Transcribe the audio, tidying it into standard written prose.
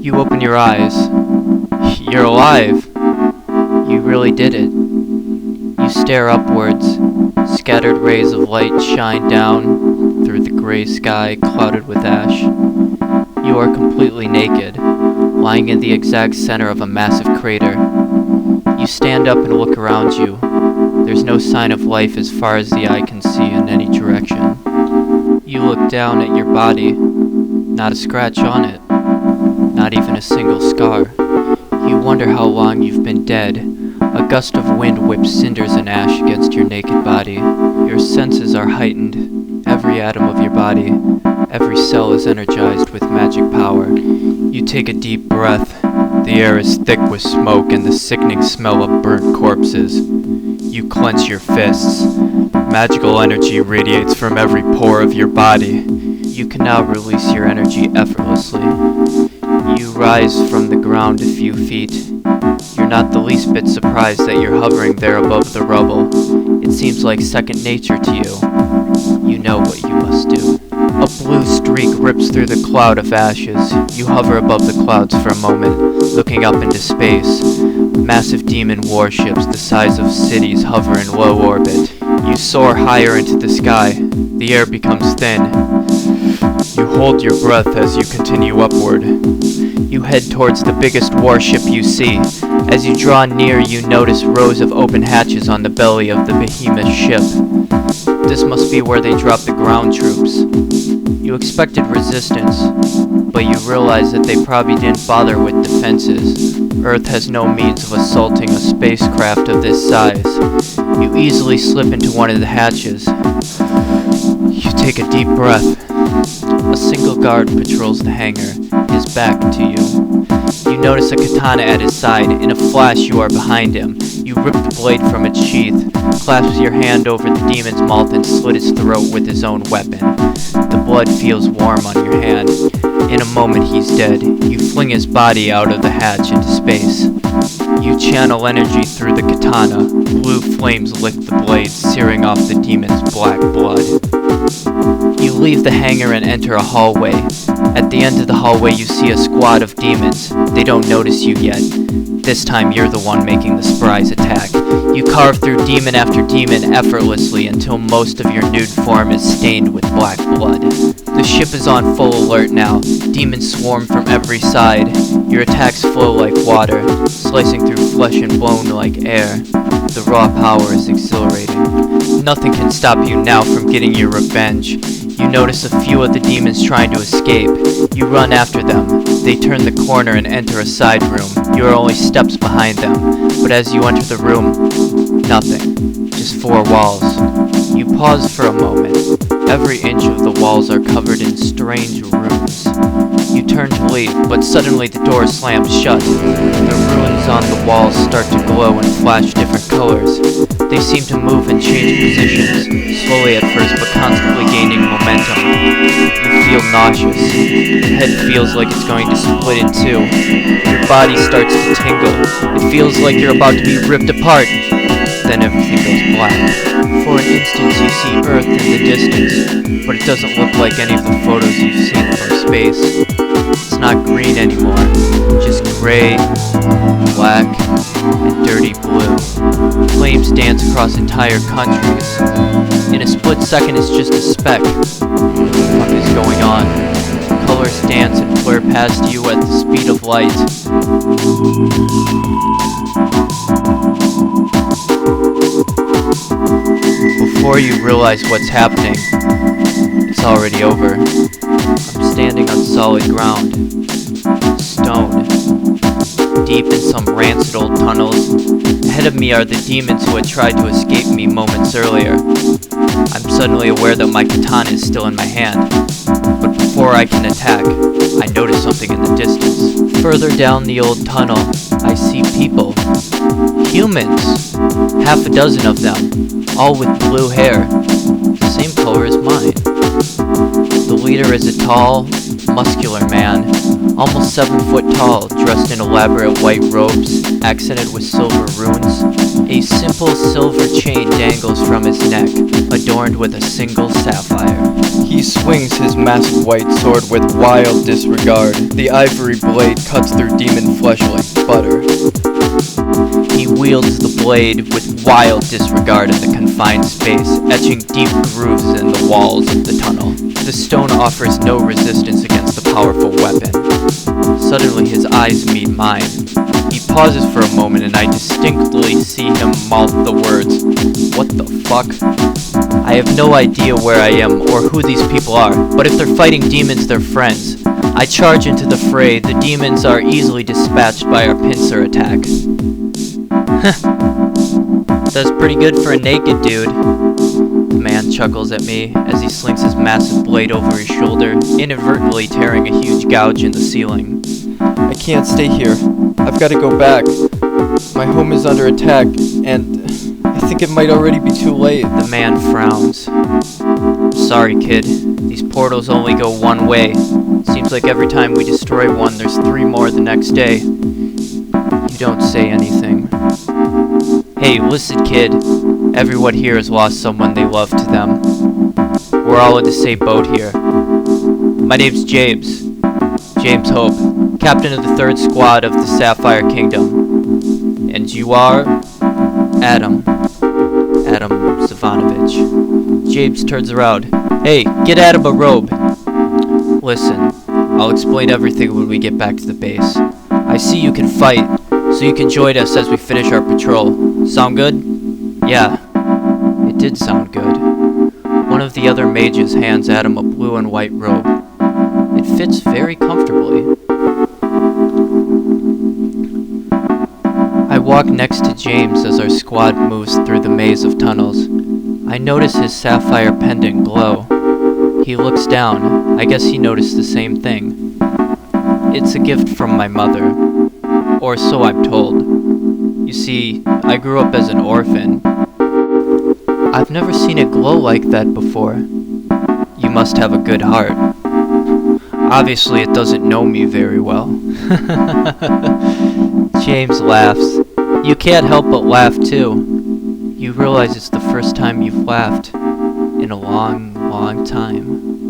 You open your eyes. You're alive. You really did it. You stare upwards. Scattered rays of light shine down through the gray sky clouded with ash. You are completely naked, lying in the exact center of a massive crater. You stand up and look around you. There's no sign of life as far as the eye can see in any direction. You look down at your body. Not a scratch on it. Not even a single scar. You wonder how long you've been dead. A gust of wind whips cinders and ash against your naked body. Your senses are heightened. Every atom of your body, every cell is energized with magic power. You take a deep breath. The air is thick with smoke and the sickening smell of burnt corpses. You clench your fists. Magical energy radiates from every pore of your body. You can now release your energy effortlessly. You rise from the ground a few feet. You're not the least bit surprised that you're hovering there above the rubble. It seems like second nature to you. You know what you must do. A blue streak rips through the cloud of ashes. You hover above the clouds for a moment, looking up into space. Massive demon warships the size of cities hover in low orbit. You soar higher into the sky. The air becomes thin. You hold your breath as you continue upward. You head towards the biggest warship you see. As you draw near, you notice rows of open hatches on the belly of the behemoth ship. This must be where they drop the ground troops. You expected resistance, but you realize that they probably didn't bother with defenses. Earth has no means of assaulting a spacecraft of this size. You easily slip into one of the hatches. You take a deep breath. A single guard patrols the hangar, his back to you. You notice a katana at his side. In a flash, you are behind him. You rip the blade from its sheath, clasp your hand over the demon's mouth and slit its throat with his own weapon. The blood feels warm on your hand. In a moment, he's dead. You fling his body out of the hatch into space. You channel energy through the katana. Blue flames lick the blade, searing off the demon's black blood. You leave the hangar and enter a hallway. At the end of the hallway, you see a squad of demons. They don't notice you yet. This time, you're the one making the surprise attack. You carve through demon after demon effortlessly until most of your nude form is stained with black blood. The ship is on full alert now. Demons swarm from every side. Your attacks flow like water, slicing through flesh and bone like air. The raw power is exhilarating. Nothing can stop you now from getting your revenge. You notice a few of the demons trying to escape. You run after them. They turn the corner and enter a side room. You are only steps behind them, but as you enter the room, nothing. Just four walls. You pause for a moment. Every inch of the walls are covered in strange runes. You turn to leave, but suddenly the door slams shut. The runes on the walls start to glow and flash different colors. They seem to move and change positions, slowly at first but constantly gaining momentum. You feel nauseous. Your head feels like it's going to split in two. Your body starts to tingle. It feels like you're about to be ripped apart. Then everything goes black. For an instant you see Earth in the distance, but it doesn't look like any of the photos you've seen from space. It's not green anymore, just gray, black, and dirty blue. Flames dance across entire countries. In a split second it's just a speck. What the fuck is going on? Colors dance and flare past you at the speed of light. Before you realize what's happening, it's already over. I'm standing on solid ground. Stone. Deep in some rancid old tunnels. Ahead of me are the demons who had tried to escape me moments earlier. I'm suddenly aware that my katana is still in my hand. But before I can attack, I notice something in the distance. Further down the old tunnel, I see people. Humans. Half a dozen of them, all with blue hair, the same color as mine. The leader is a tall, muscular man, almost 7 foot tall, dressed in elaborate white robes, accented with silver runes. A simple silver chain dangles from his neck, adorned with a single sapphire. He swings his massive white sword with wild disregard. The ivory blade cuts through demon flesh like butter. He wields the blade with wild disregard in the confined space, etching deep grooves in the walls of the tunnel. The stone offers no resistance against the powerful weapon. Suddenly his eyes meet mine. He pauses for a moment and I distinctly see him mouth the words, "What the fuck?" I have no idea where I am or who these people are, but if they're fighting demons, they're friends. I charge into the fray. The demons are easily dispatched by our pincer attack. That's pretty good for a naked dude. The man chuckles at me as he slings his massive blade over his shoulder, inadvertently tearing a huge gouge in the ceiling. I can't stay here. I've got to go back. My home is under attack, and I think it might already be too late. The man frowns. Sorry, kid. These portals only go one way. Seems like every time we destroy one, there's 3 more the next day. You don't say anything. Hey, listen, kid. Everyone here has lost someone they love to them. We're all in the same boat here. My name's James. James Hope, captain of the 3rd squad of the Sapphire Kingdom. And you are? Adam. Adam Savanovich. James turns around. Hey, get Adam a robe. Listen, I'll explain everything when we get back to the base. I see you can fight, so you can join us as we finish our patrol. Sound good? Yeah, it did sound good. One of the other mages hands Adam a blue and white robe. It fits very comfortably. I walk next to James as our squad moves through the maze of tunnels. I notice his sapphire pendant glow. He looks down. I guess he noticed the same thing. It's a gift from my mother. Or so I'm told. You see, I grew up as an orphan. I've never seen it glow like that before. You must have a good heart. Obviously, it doesn't know me very well. James laughs. You can't help but laugh, too. You realize it's the first time you've laughed in a long, long time.